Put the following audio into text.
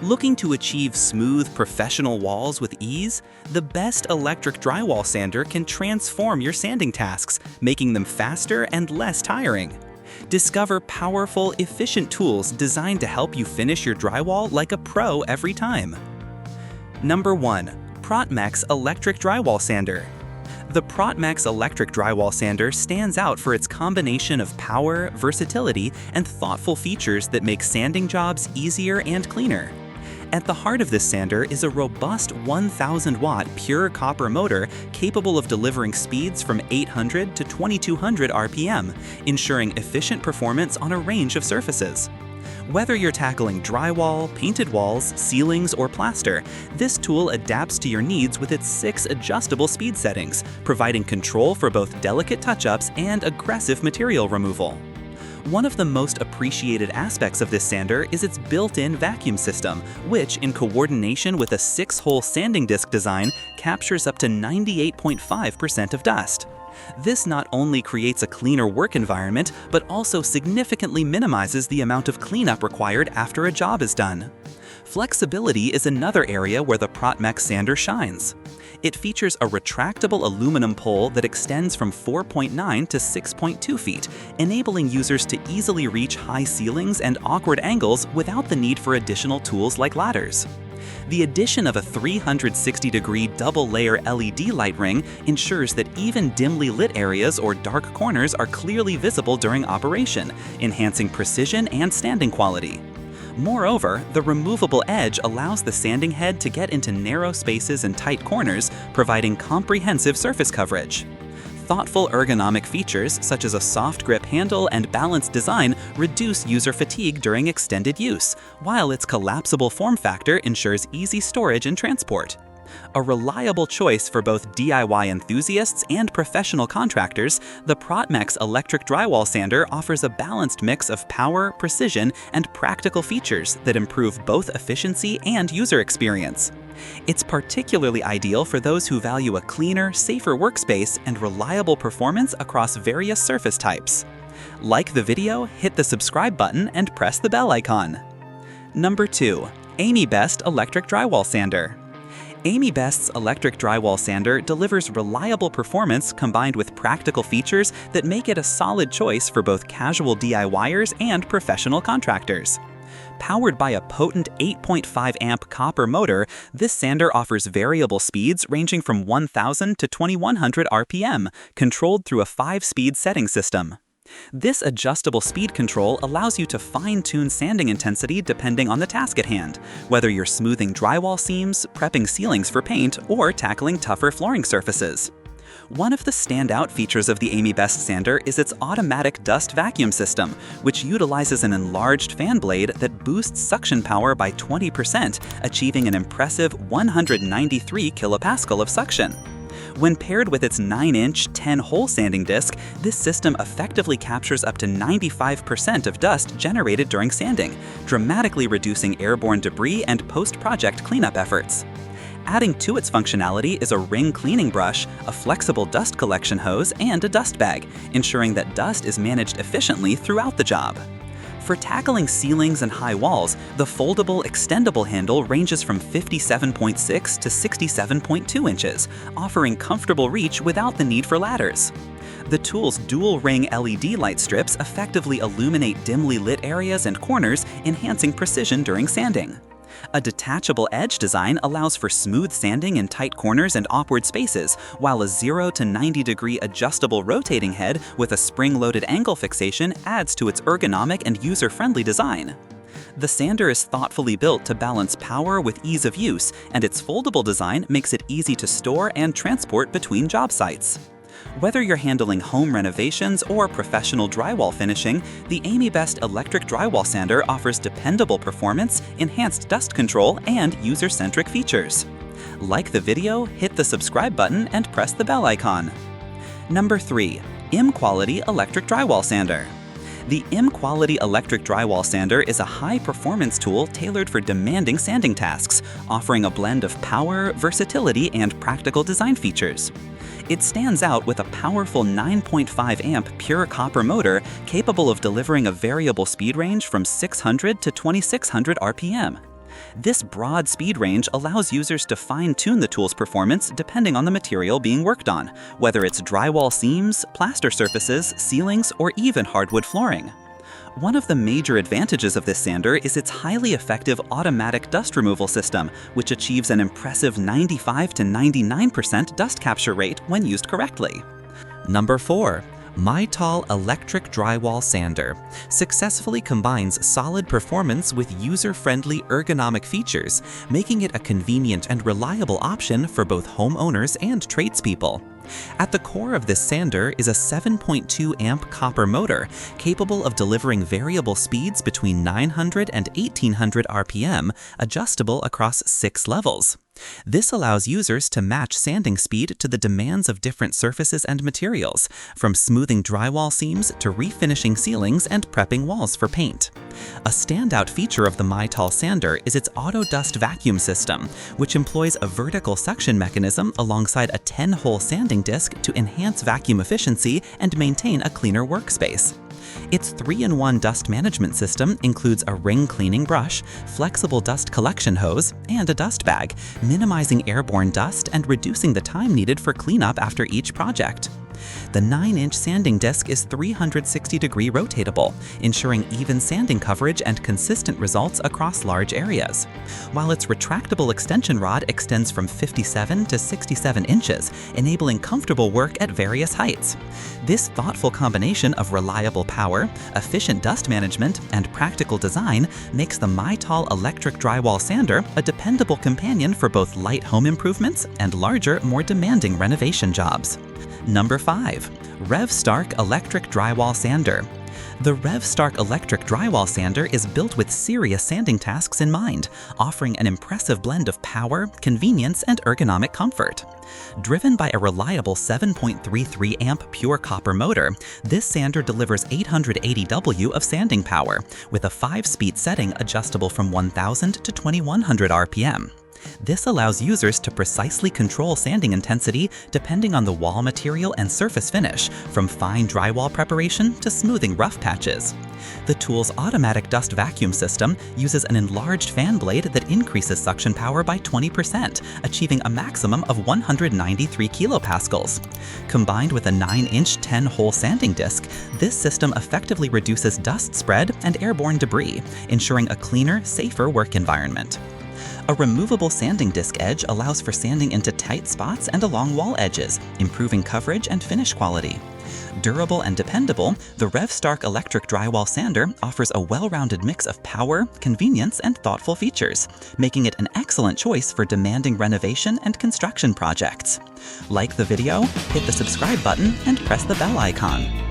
Looking to achieve smooth, professional walls with ease? The best electric drywall sander can transform your sanding tasks, making them faster and less tiring. Discover powerful, efficient tools designed to help you finish your drywall like a pro every time. Number 1. Protmex Electric Drywall Sander. The Protmex electric drywall sander stands out for its combination of power, versatility, and thoughtful features that make sanding jobs easier and cleaner. At the heart of this sander is a robust 1,000-watt pure copper motor capable of delivering speeds from 800 to 2,200 RPM, ensuring efficient performance on a range of surfaces. Whether you're tackling drywall, painted walls, ceilings, or plaster, this tool adapts to your needs with its 6 adjustable speed settings, providing control for both delicate touch-ups and aggressive material removal. One of the most appreciated aspects of this sander is its built-in vacuum system, which, in coordination with a 6-hole sanding disc design, captures up to 98.5% of dust. This not only creates a cleaner work environment, but also significantly minimizes the amount of cleanup required after a job is done. Flexibility is another area where the Protmex sander shines. It features a retractable aluminum pole that extends from 4.9 to 6.2 feet, enabling users to easily reach high ceilings and awkward angles without the need for additional tools like ladders. The addition of a 360-degree double-layer LED light ring ensures that even dimly lit areas or dark corners are clearly visible during operation, enhancing precision and standing quality. Moreover, the removable edge allows the sanding head to get into narrow spaces and tight corners, providing comprehensive surface coverage. Thoughtful ergonomic features such as a soft grip handle and balanced design reduce user fatigue during extended use, while its collapsible form factor ensures easy storage and transport. A reliable choice for both DIY enthusiasts and professional contractors, the Protmex electric drywall sander offers a balanced mix of power, precision, and practical features that improve both efficiency and user experience. It's particularly ideal for those who value a cleaner, safer workspace and reliable performance across various surface types. Like the video, hit the subscribe button, and press the bell icon. Number 2. Amybest Electric Drywall Sander. Amybest's electric drywall sander delivers reliable performance combined with practical features that make it a solid choice for both casual DIYers and professional contractors. Powered by a potent 8.5 amp copper motor, this sander offers variable speeds ranging from 1,000 to 2,100 RPM, controlled through a 5-speed setting system. This adjustable speed control allows you to fine-tune sanding intensity depending on the task at hand, whether you're smoothing drywall seams, prepping ceilings for paint, or tackling tougher flooring surfaces. One of the standout features of the Amybest sander is its automatic dust vacuum system, which utilizes an enlarged fan blade that boosts suction power by 20%, achieving an impressive 193 kilopascal of suction. When paired with its 9-inch, 10-hole sanding disc, this system effectively captures up to 95% of dust generated during sanding, dramatically reducing airborne debris and post-project cleanup efforts. Adding to its functionality is a ring cleaning brush, a flexible dust collection hose, and a dust bag, ensuring that dust is managed efficiently throughout the job. For tackling ceilings and high walls, the foldable, extendable handle ranges from 57.6 to 67.2 inches, offering comfortable reach without the need for ladders. The tool's dual-ring LED light strips effectively illuminate dimly lit areas and corners, enhancing precision during sanding. A detachable edge design allows for smooth sanding in tight corners and awkward spaces, while a 0 to 90-degree adjustable rotating head with a spring-loaded angle fixation adds to its ergonomic and user-friendly design. The sander is thoughtfully built to balance power with ease of use, and its foldable design makes it easy to store and transport between job sites. Whether you're handling home renovations or professional drywall finishing, the Amybest electric drywall sander offers dependable performance, enhanced dust control, and user-centric features. Like the video, hit the subscribe button, and press the bell icon. Number 3. Imquali Electric Drywall Sander. The Imquali electric drywall sander is a high-performance tool tailored for demanding sanding tasks, offering a blend of power, versatility, and practical design features. It stands out with a powerful 9.5 amp pure copper motor capable of delivering a variable speed range from 600 to 2,600 RPM. This broad speed range allows users to fine-tune the tool's performance depending on the material being worked on, whether it's drywall seams, plaster surfaces, ceilings, or even hardwood flooring. One of the major advantages of this sander is its highly effective automatic dust removal system, which achieves an impressive 95 to 99% dust capture rate when used correctly. Number 4. Mytol Electric Drywall Sander successfully combines solid performance with user-friendly ergonomic features, making it a convenient and reliable option for both homeowners and tradespeople. At the core of this sander is a 7.2 amp copper motor capable of delivering variable speeds between 900 and 1800 RPM, adjustable across 6 levels. This allows users to match sanding speed to the demands of different surfaces and materials, from smoothing drywall seams to refinishing ceilings and prepping walls for paint. A standout feature of the Mytol sander is its auto dust vacuum system, which employs a vertical suction mechanism alongside a 10-hole sanding disc to enhance vacuum efficiency and maintain a cleaner workspace. Its 3-in-1 dust management system includes a ring cleaning brush, flexible dust collection hose, and a dust bag, minimizing airborne dust and reducing the time needed for cleanup after each project. The 9-inch sanding disc is 360-degree rotatable, ensuring even sanding coverage and consistent results across large areas, while its retractable extension rod extends from 57 to 67 inches, enabling comfortable work at various heights. This thoughtful combination of reliable power, efficient dust management, and practical design makes the Mytol Electric Drywall Sander a dependable companion for both light home improvements and larger, more demanding renovation jobs. Number 5. Revvstark Electric Drywall Sander. The Revvstark Electric Drywall Sander is built with serious sanding tasks in mind, offering an impressive blend of power, convenience, and ergonomic comfort. Driven by a reliable 7.33 amp pure copper motor, this sander delivers 880 W of sanding power, with a 5-speed setting adjustable from 1000 to 2100 RPM. This allows users to precisely control sanding intensity depending on the wall material and surface finish, from fine drywall preparation to smoothing rough patches. The tool's automatic dust vacuum system uses an enlarged fan blade that increases suction power by 20%, achieving a maximum of 193 kilopascals. Combined with a 9-inch 10-hole sanding disc, this system effectively reduces dust spread and airborne debris, ensuring a cleaner, safer work environment. A removable sanding disc edge allows for sanding into tight spots and along wall edges, improving coverage and finish quality. Durable and dependable, the Revvstark Electric Drywall Sander offers a well-rounded mix of power, convenience, and thoughtful features, making it an excellent choice for demanding renovation and construction projects. Like the video, hit the subscribe button, and press the bell icon.